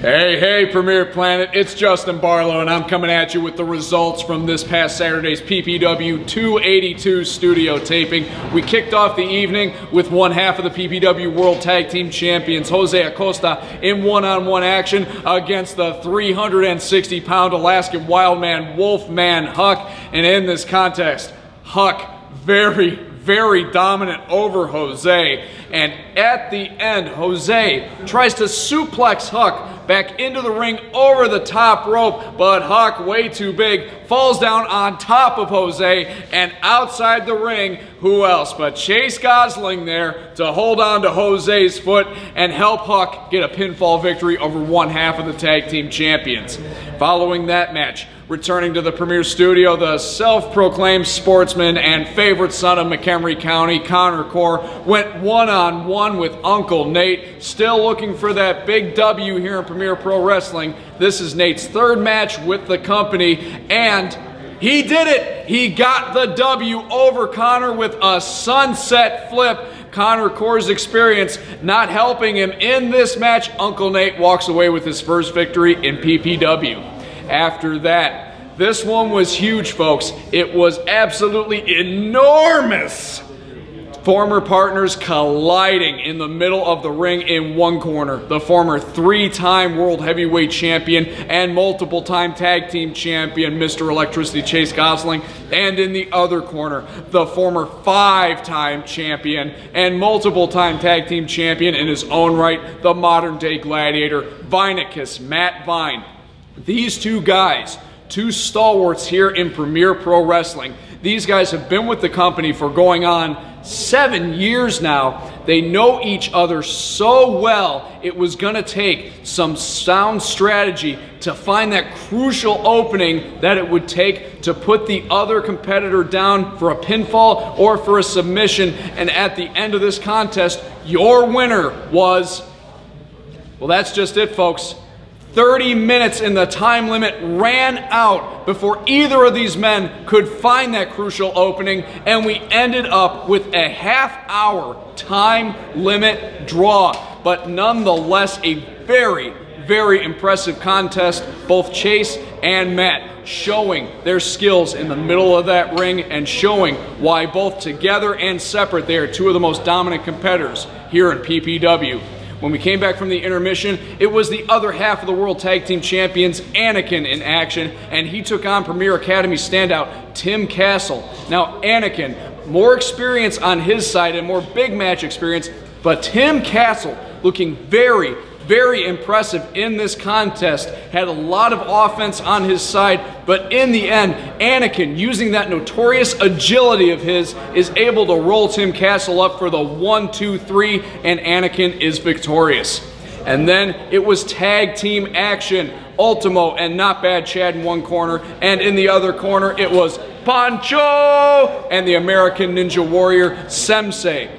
Hey, Premier Planet, it's Justin Barlow, and I'm coming at you with the results from this past Saturday's PPW 282 studio taping. We kicked off the evening with one half of the PPW World Tag Team Champions, José Acosta, in one-on-one action against the 360-pound Alaskan wildman, Wolfman Huck. And in this contest, Huck very dominant over Jose, and at the end, Jose tries to suplex Huck back into the ring over the top rope, but Huck, way too big, falls down on top of Jose, and outside the ring, who else but Chase Gosling there to hold on to Jose's foot and help Huck get a pinfall victory over one half of the tag team champions. Following that match, returning to the Premier Studio, the self-proclaimed sportsman and favorite son of McHenry County, Connor Core, went one-on-one with Uncle Nate, still looking for that big W here in Premier Pro Wrestling. This is Nate's third match with the company, and he did it! He got the W over Connor with a sunset flip. Connor Core's experience not helping him in this match. Uncle Nate walks away with his first victory in PPW. After that, this one was huge, folks. It was absolutely enormous. Former partners colliding in the middle of the ring in one corner. The former three-time World Heavyweight Champion and multiple-time Tag Team Champion, Mr. Electricity Chase Gosling. And in the other corner, the former five-time champion and multiple-time Tag Team Champion in his own right, the modern-day gladiator, Vinicus Matt Vine. These two guys, two stalwarts here in Premier Pro Wrestling. These guys have been with the company for going on 7 years now. They know each other so well, it was gonna take some sound strategy to find that crucial opening that it would take to put the other competitor down for a pinfall or for a submission. And at the end of this contest, your winner was, well, that's just it, folks. 30 minutes in the time limit ran out before either of these men could find that crucial opening, and we ended up with a half-hour time limit draw. But nonetheless, a very impressive contest. Both Chase and Matt showing their skills in the middle of that ring and showing why both together and separate they are two of the most dominant competitors here in PPW. When we came back from the intermission, it was the other half of the World Tag Team Champions, Anakin, in action, and he took on Premier Academy standout Tim Castle. Now, Anakin, more experience on his side and more big match experience, but Tim Castle looking very impressive in this contest, had a lot of offense on his side, but in the end, Anakin, using that notorious agility of his, is able to roll Tim Castle up for the 1-2-3, and Anakin is victorious. And then it was tag team action. Ultimo and Not Bad Chad in one corner, and in the other corner it was Pancho and the American Ninja Warrior, Sensei.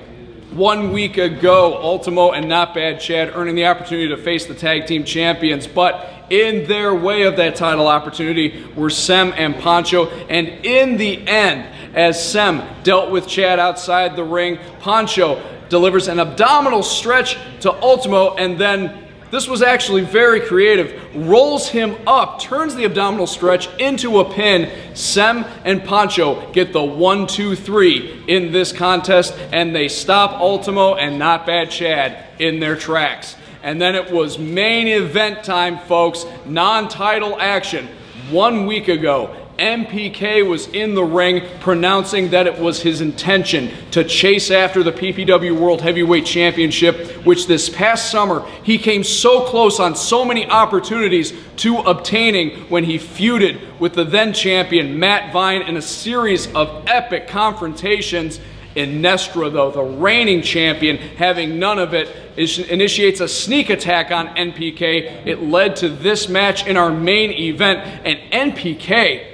1 week ago, Ultimo and Not Bad Chad earning the opportunity to face the tag team champions, but in their way of that title opportunity were Sem and Pancho, and in the end, as Sem dealt with Chad outside the ring, Pancho delivers an abdominal stretch to Ultimo, and then this was actually very creative, rolls him up, turns the abdominal stretch into a pin. Sem and Pancho get the 1-2-3 in this contest, and they stop Ultimo and Not Bad Chad in their tracks. And then it was main event time, folks, non-title action. 1 week ago, N.P.K was in the ring pronouncing that it was his intention to chase after the PPW World Heavyweight Championship, which this past summer he came so close on so many opportunities to obtaining when he feuded with the then champion Matt Vine in a series of epic confrontations. Iniestra, though, the reigning champion, having none of it, initiates a sneak attack on N.P.K. It led to this match in our main event, and N.P.K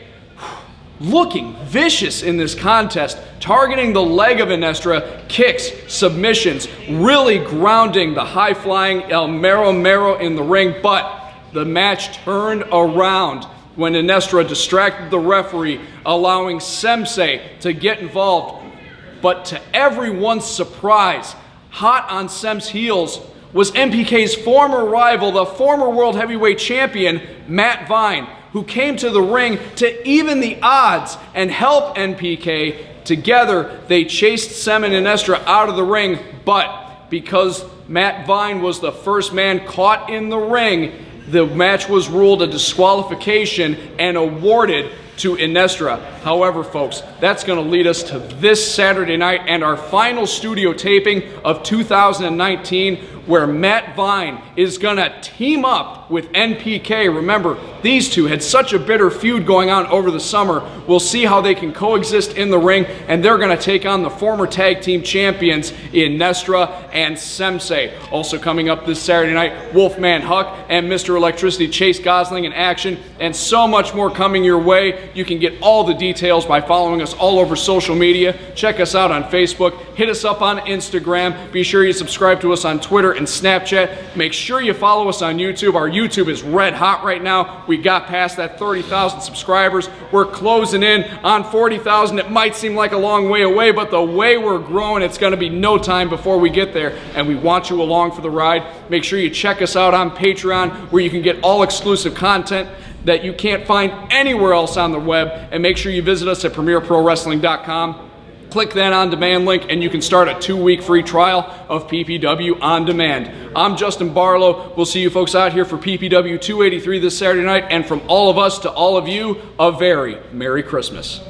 looking vicious in this contest, targeting the leg of Iniestra, kicks, submissions, really grounding the high-flying El Mero Mero in the ring, but the match turned around when Iniestra distracted the referee, allowing Sensei to get involved. But to everyone's surprise, hot on Sem's heels was N.P.K's former rival, the former World Heavyweight Champion, Matt Vine, who came to the ring to even the odds and help N.P.K. Together, they chased Sem and Iniestra out of the ring, but because Matt Vine was the first man caught in the ring, the match was ruled a disqualification and awarded to Iniestra. However, folks, that's going to lead us to this Saturday night and our final studio taping of 2019, where Matt Vine is going to team up with N.P.K. Remember, these two had such a bitter feud going on over the summer. We'll see how they can coexist in the ring, and they're going to take on the former tag team champions Iniestra and Sensei. Also coming up this Saturday night, Wolfman Huck and Mr. Electricity Chase Gosling in action, and so much more coming your way. You can get all the details by following us all over social media. Check us out on Facebook. Hit us up on Instagram. Be sure you subscribe to us on Twitter and Snapchat. Make sure you follow us on YouTube. Our YouTube is red hot right now. We got past that 30,000 subscribers. We're closing in on 40,000. It might seem like a long way away, but the way we're growing, it's going to be no time before we get there, and we want you along for the ride. Make sure you check us out on Patreon, where you can get all exclusive content that you can't find anywhere else on the web, and make sure you visit us at premierprowrestling.com. Click that on demand link and you can start a 2-week free trial of PPW on demand. I'm Justin Barlow. We'll see you folks out here for PPW 283 this Saturday night, and from all of us to all of you, a very Merry Christmas.